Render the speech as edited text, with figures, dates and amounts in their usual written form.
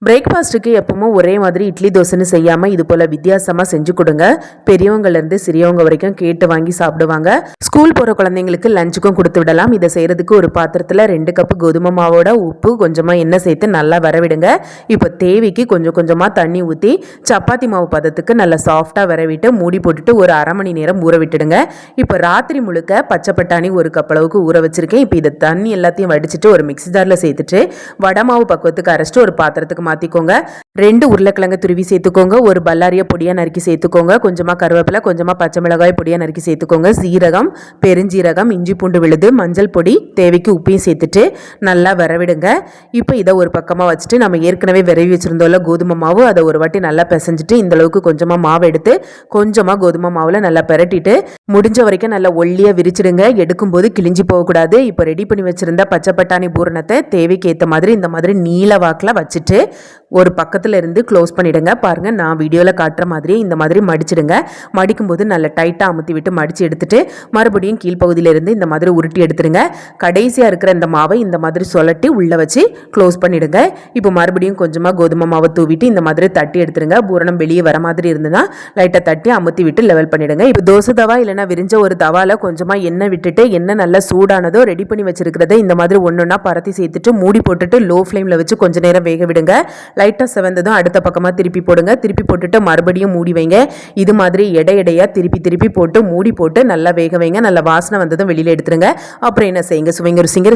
பிரேக்ஃபாஸ்ட்டுக்கு எப்பவும் ஒரே மாதிரி இட்லி தோசைன்னு செய்யாமல் இது போல் வித்தியாசமாக செஞ்சு கொடுங்க. பெரியவங்கலேருந்து சிறியவங்க வரைக்கும் கேட்டு வாங்கி சாப்பிடுவாங்க. ஸ்கூல் போகிற குழந்தைங்களுக்கு லஞ்சுக்கும் கொடுத்து விடலாம். இதை செய்கிறதுக்கு ஒரு பாத்திரத்தில் 2 கப்பு கோதுமை மாவோட உப்பு கொஞ்சமாக எண்ணெய் சேர்த்து நல்லா வரவிடுங்க. இப்போ தேவைக்கு கொஞ்சம் கொஞ்சமாக தண்ணி ஊற்றி சப்பாத்தி மாவு பதத்துக்கு நல்லா சாஃப்டாக வரவிட்டு மூடி போட்டுட்டு ஒரு அரை மணி நேரம் ஊற விட்டுடுங்க. இப்போ ராத்திரி முழுக்க பச்சை பட்டாணி 1 கப் அளவுக்கு ஊற வச்சுருக்கேன். இப்போ இதை தண்ணி எல்லாத்தையும் வடிச்சிட்டு ஒரு மிக்ஸி ஜாரில் சேர்த்துட்டு வடை மாவு பக்குவத்துக்கு அரைச்சிட்டு ஒரு பாத்திரத்துக்கு மாற்றிக்கோங்க. 2 உருளைக்கிழங்கு துருவி சேர்த்துக்கோங்க. ஒரு பல்லாரியை பொடியாக நறுக்கி சேர்த்துக்கோங்க. கொஞ்சமாக கருவேப்பிலை, கொஞ்சமாக பச்சை மிளகாய் பொடியாக நறுக்கி சேர்த்துக்கோங்க. சீரகம், பெருஞ்சீரகம், இஞ்சி பூண்டு விழுது, மஞ்சள் பொடி, தேவைக்கு உப்பையும் சேர்த்துட்டு நல்லா வரவிடுங்க. இப்போ இதை ஒரு பக்கமாக வச்சுட்டு நம்ம ஏற்கனவே விரவி வச்சுருந்தோம்ல கோதுமை மாவு, அதை ஒரு வாட்டி நல்லா பிசைஞ்சிட்டு இந்தளவுக்கு கொஞ்சமாக மாவு எடுத்து கொஞ்சமாக கோதுமை மாவில் நல்லா பெரட்டிட்டு முடிஞ்ச வரைக்கும் நல்லா ஒல்லியாக விரிச்சிடுங்க. எடுக்கும்போது கிழிஞ்சி போகக்கூடாது. இப்போ ரெடி பண்ணி வச்சுருந்த பச்சை பட்டாணி பூரணத்தை தேவைக்கு ஏற்ற மாதிரி இந்த மாதிரி நீல வாக்கில் வச்சுட்டு ஒரு பக்கத்தில் இருந்து க்ளோஸ் பண்ணிவிடுங்க. பாருங்கள், நான் வீடியோவில் காட்டுற மாதிரியே இந்த மாதிரி மடிச்சிடுங்க. மடிக்கும்போது நல்லா டைட்டாக அமுத்தி விட்டு மடித்து எடுத்துட்டு மறுபடியும் கீழ்ப்பகுதியிலிருந்து இந்த மாதிரி உருட்டி எடுத்துடுங்க. கடைசியாக இருக்கிற இந்த மாவை இந்த மாதிரி சொலட்டி உள்ளே வச்சு க்ளோஸ் பண்ணிவிடுங்க. இப்போ மறுபடியும் கொஞ்சமாக கோதுமை மாவை தூவிட்டு இந்த மாதிரி தட்டி எடுத்துருங்க. பூரணம் வெளியே வர மாதிரி இருந்ததுன்னா லைட்டாக தட்டி அமுத்தி விட்டு லெவல் பண்ணிவிடுங்க. இப்போ தோசை தவா இல்லைனா விரிஞ்ச ஒரு தவாவில் கொஞ்சமாக எண்ணெய் விட்டுட்டு எண்ணெய் நல்லா சூடானதோ ரெடி பண்ணி வச்சிருக்கிறத இந்த மாதிரி ஒன்றா பரத்தி சேர்த்துட்டு மூடி போட்டுட்டு லோ ஃப்ளேமில் வச்சு கொஞ்சம் நேரம் வேக விடுங்க. லைட்டாக செவந்ததும் அடுத்த பக்கமாக திருப்பி போடுங்க. திருப்பி போட்டுட்டு மறுபடியும் மூடி வைங்க. இது மாதிரி எடையாக திருப்பி போட்டு மூடி போட்டு நல்லா வேக வைங்க. நல்ல வாசனை வந்ததும் வெளியில் எடுத்துருங்க. அப்புறம் என்ன செய்யுங்க, சுவைங்க ருசிங்க.